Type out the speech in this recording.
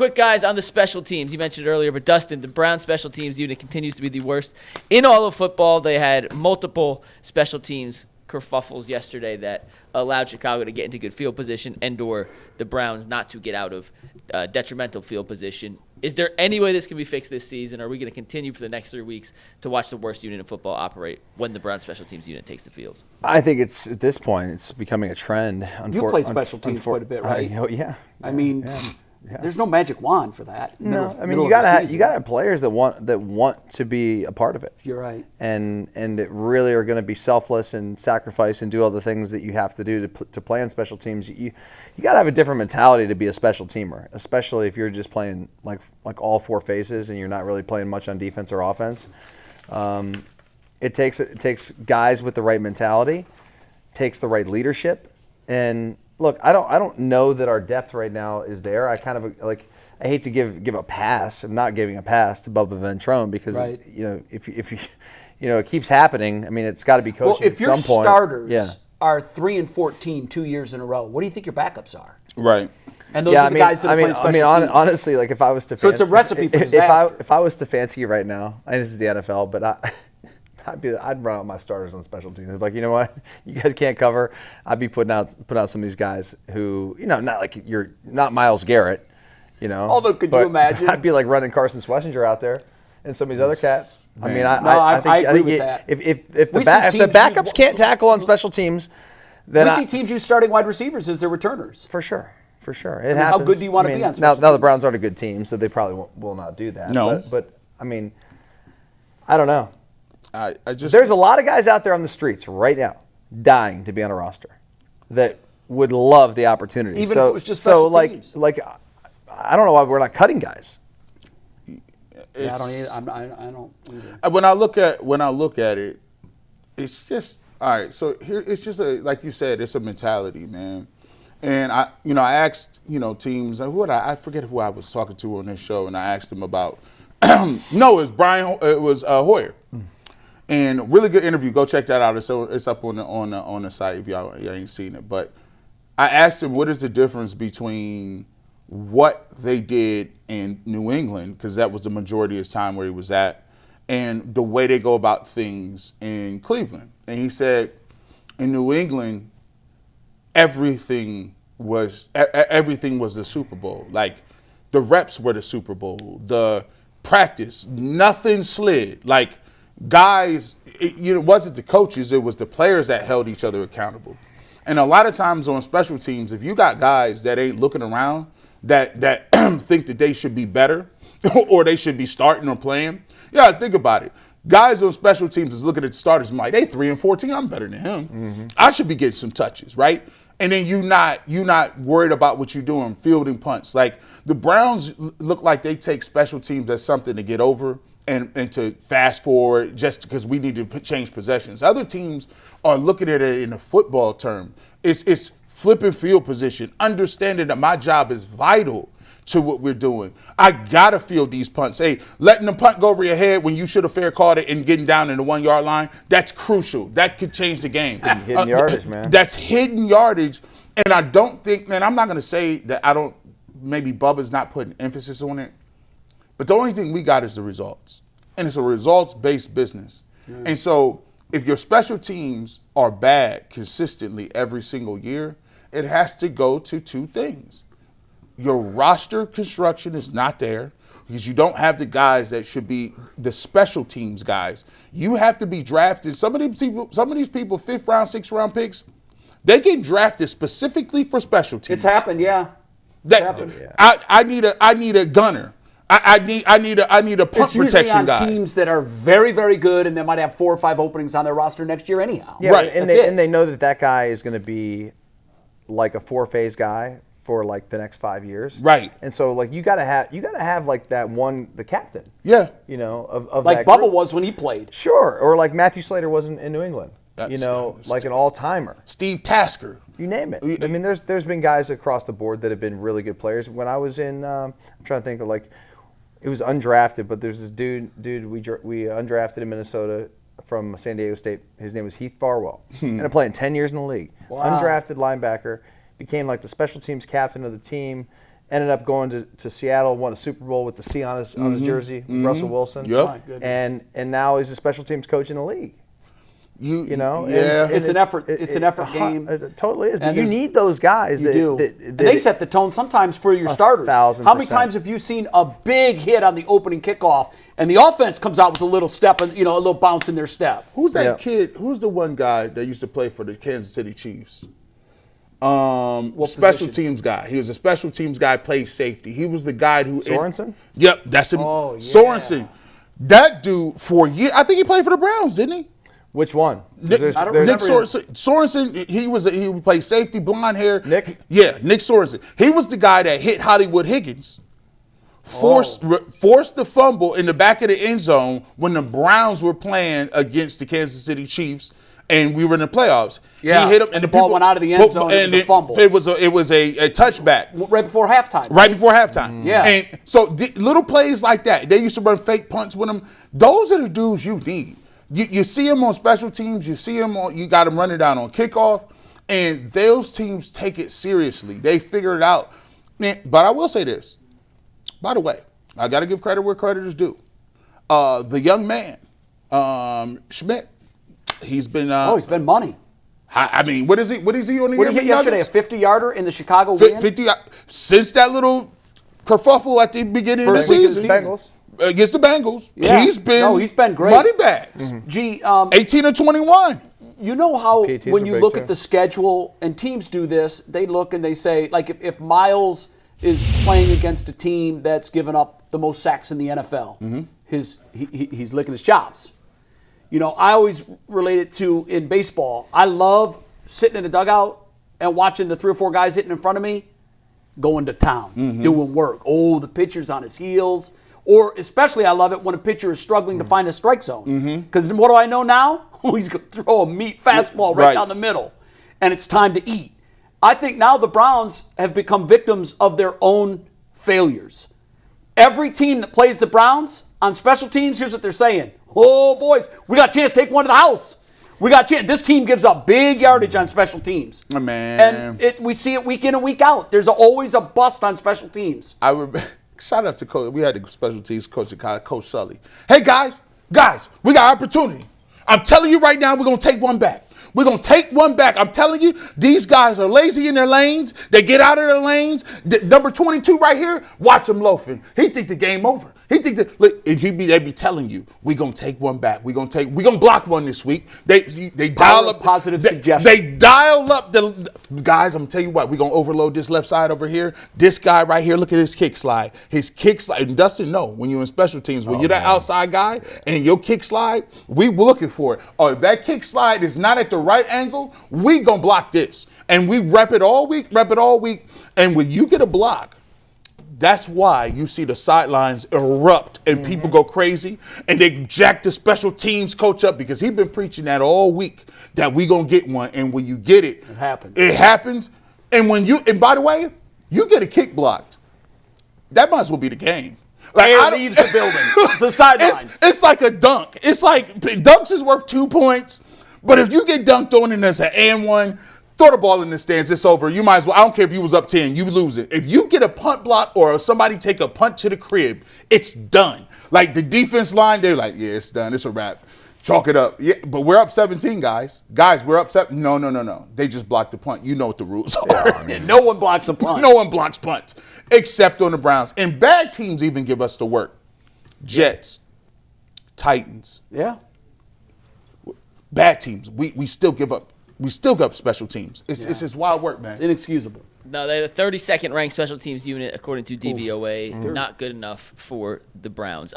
Quick, guys, on the special teams. You mentioned it earlier, but Dustin, the Browns special teams unit continues to be the worst in all of football. They had multiple special teams kerfuffles yesterday that allowed Chicago to get into good field position and or the Browns not to get out of detrimental field position. Is there any way this can be fixed this season? Or are we going to continue for the next 3 weeks to watch the worst unit in football operate when the Browns special teams unit takes the field? I think it's, at this point, it's becoming a trend. You played special teams quite a bit, right? Yeah. I mean, there's no magic wand for that. No, I mean, you gotta have players that want to be a part of it. You're right. And it really are going to be selfless and sacrifice and do all the things that you have to do to play on special teams. You got to have a different mentality to be a special teamer, especially if you're just playing like all four phases and you're not really playing much on defense or offense. It takes guys with the right mentality, takes the right leadership, and look, I don't know that our depth right now is there. I kind of I hate to give a pass. I'm not giving a pass to Bubba Ventrone because if you it keeps happening. I mean, it's got to be coaching at some point. Well, if your starters are 3-14 2 years in a row, what do you think your backups are? Right. And those are the guys that are playing special teams. Honestly, like if I was to so it's a recipe for disaster. If I was Stefanski right now, and this is the NFL, but I'd run out my starters on special teams. Like, you know what, you guys can't cover. I'd be putting out some of these guys who, not like you're not Myles Garrett, Although, could you imagine? I'd be like running Carson Schlesinger out there and some of these other cats. Man. I agree with that. If the backups can't tackle on special teams, then we see teams use starting wide receivers as their returners. For sure. It happens. How good do you want to be on special teams? Now the Browns aren't a good team, so they probably will not do that. No. But I mean, I don't know. There's a lot of guys out there on the streets right now dying to be on a roster that would love the opportunity. Even if it was just special teams. I don't know why we're not cutting guys. I don't either. When I look at it, it's just all right. So here, it's just like you said, it's a mentality, man. And I asked teams. I forget who I was talking to on this show, and I asked them about. No, it was Brian. It was Hoyer. And really good interview. Go check that out. It's up on the site if y'all ain't seen it. But I asked him, what is the difference between what they did in New England, because that was the majority of his time where he was at, and the way they go about things in Cleveland. And he said, in New England, everything was the Super Bowl. Like, the reps were the Super Bowl. The practice, nothing slid. Like, guys, it wasn't the coaches, it was the players that held each other accountable. And a lot of times on special teams, if you got guys that ain't looking around, that think that they should be better or they should be starting or playing, think about it. Guys on special teams is looking at the starters and like, they 3-14, I'm better than him. Mm-hmm. I should be getting some touches, right? And then you not worried about what you're doing, fielding punts. Like, the Browns look like they take special teams as something to get over and to fast forward just because we need to change possessions. Other teams are looking at it in a football term. It's flipping field position, understanding that my job is vital to what we're doing. I got to field these punts. Hey, letting the punt go over your head when you should have fair caught it and getting down in the 1 yard line, that's crucial. That could change the game. Hidden yardage, man. That's hidden yardage. And I don't think, man, I'm not going to say that maybe Bubba's not putting emphasis on it, but the only thing we got is the results. And it's a results-based business. Mm. And so if your special teams are bad consistently every single year, it has to go to two things. Your roster construction is not there because you don't have the guys that should be the special teams guys. You have to be drafted. Some of these people, 5th round, 6th round picks, they get drafted specifically for special teams. It's happened, yeah. I need a gunner. I need a punt protection guy. On teams that are very, very good, and they might have 4 or 5 openings on their roster next year anyhow. Yeah, right, and they know that guy is going to be like a 4-phase guy for like the next 5 years. Right. And so like you gotta have like that one, the captain. Yeah. Of like that Bubba group. was when he played. Sure. Or like Matthew Slater was in New England. Like an all-timer. Steve Tasker. You name it. I mean, there's been guys across the board that have been really good players. When I was in, I'm trying to think of like, it was undrafted, but there's this dude we undrafted in Minnesota from San Diego State. His name was Heath Farwell. Ended up playing 10 years in the league. Wow. Undrafted linebacker, became like the special teams captain of the team, ended up going to Seattle, won a Super Bowl with the C on his jersey, Russell Wilson. Yep. My goodness. And now he's a special teams coach in the league. You know, yeah. It's an effort. It's an effort game. It totally is. And But you need those guys. You do. And they set the tone sometimes for your starters. 1,000%. How many times have you seen a big hit on the opening kickoff and the offense comes out with a little step, and a little bounce in their step? Who's that kid? Who's the one guy that used to play for the Kansas City Chiefs? Special position? teams guy. He was a special teams guy, played safety. He was the guy who Sorensen? Yep, that's him. Oh, yeah. Sorensen. That dude for a year. I think he played for the Browns, didn't he? Which one? Nick I don't Sorensen, he played safety, blonde hair. Nick? Yeah, Nick Sorensen. He was the guy that hit Hollywood Higgins. Forced the fumble in the back of the end zone when the Browns were playing against the Kansas City Chiefs, and we were in the playoffs. Yeah, he hit him, and the ball went out of the end zone. It was a fumble. It was a touchback. Right before halftime. Right before halftime. Yeah. And so little plays like that, they used to run fake punts with them. Those are the dudes you need. You see them on special teams. You see them you got them running down on kickoff, and those teams take it seriously. They figure it out. But I will say this. By the way, I got to give credit where credit is due. The young man, Schmidt, he's been. He's been money. I mean, what is he? What is he on the? What did he hit yesterday? A 50-yarder in the Chicago win? 50 since that little kerfuffle at the beginning of the First week of the season. season. Against the Bengals, Yeah. he's been great. money bags. 18 or 21. You know how PATs when are you big, look too. at the schedule, and teams do this, they look and they say, like if Miles is playing against a team that's given up the most sacks in the NFL, he's licking his chops. I always relate it to in baseball. I love sitting in the dugout and watching the 3 or 4 guys hitting in front of me going to town, doing work. Oh, the pitcher's on his heels. Or especially I love it when a pitcher is struggling to find a strike zone. Because what do I know now? He's going to throw a meat fastball right down the middle. And it's time to eat. I think now the Browns have become victims of their own failures. Every team that plays the Browns on special teams, here's what they're saying. Oh, boys, we got a chance to take one to the house. We got a chance. This team gives up big yardage on special teams. Oh, man. And we see it week in and week out. There's always a bust on special teams. Shout out to Coach. We had the special teams coach, Coach Sully. Hey, guys, we got opportunity. I'm telling you right now, we're going to take one back. We're going to take one back. I'm telling you, these guys are lazy in their lanes. They get out of their lanes. Number 22 right here, watch him loafing. He think the game over. He think that they be telling you, we're gonna take one back. We're gonna block one this week. They dial up positive suggestion. They dial up the guys. I'm gonna tell you what, we're gonna overload this left side over here. This guy right here, look at his kick slide. His kick slide. And Dustin, no, when you're in special teams, when you're that outside guy and your kick slide, we were looking for it. Or if that kick slide is not at the right angle, we gonna block this. And we rep it all week. And when you get a block, that's why you see the sidelines erupt and people go crazy and they jack the special teams coach up because he's been preaching that all week that we gonna get one. And when you get it, it happens. And and by the way, you get a kick blocked, that might as well be the game. Like Air leaves the building. It's the sideline. It's like a dunk. It's like dunks is worth 2 points, but if you get dunked on and there's an and one, throw the ball in the stands. It's over. You might as well. I don't care if you was up 10. You lose it. If you get a punt block or somebody take a punt to the crib, it's done. Like the defense line, they're like, yeah, it's done. It's a wrap. Chalk it up. Yeah, but we're up 17, guys. Guys, we're up 7. No. They just blocked the punt. You know what the rules are. Yeah, no one blocks a punt. No one blocks punts except on the Browns. And bad teams even give us the work. Jets, Titans. Yeah. Bad teams. We still give up. We still got special teams. It's just wild work, man. It's inexcusable. No, they're the 32nd ranked special teams unit according to DVOA. Not good enough for the Browns.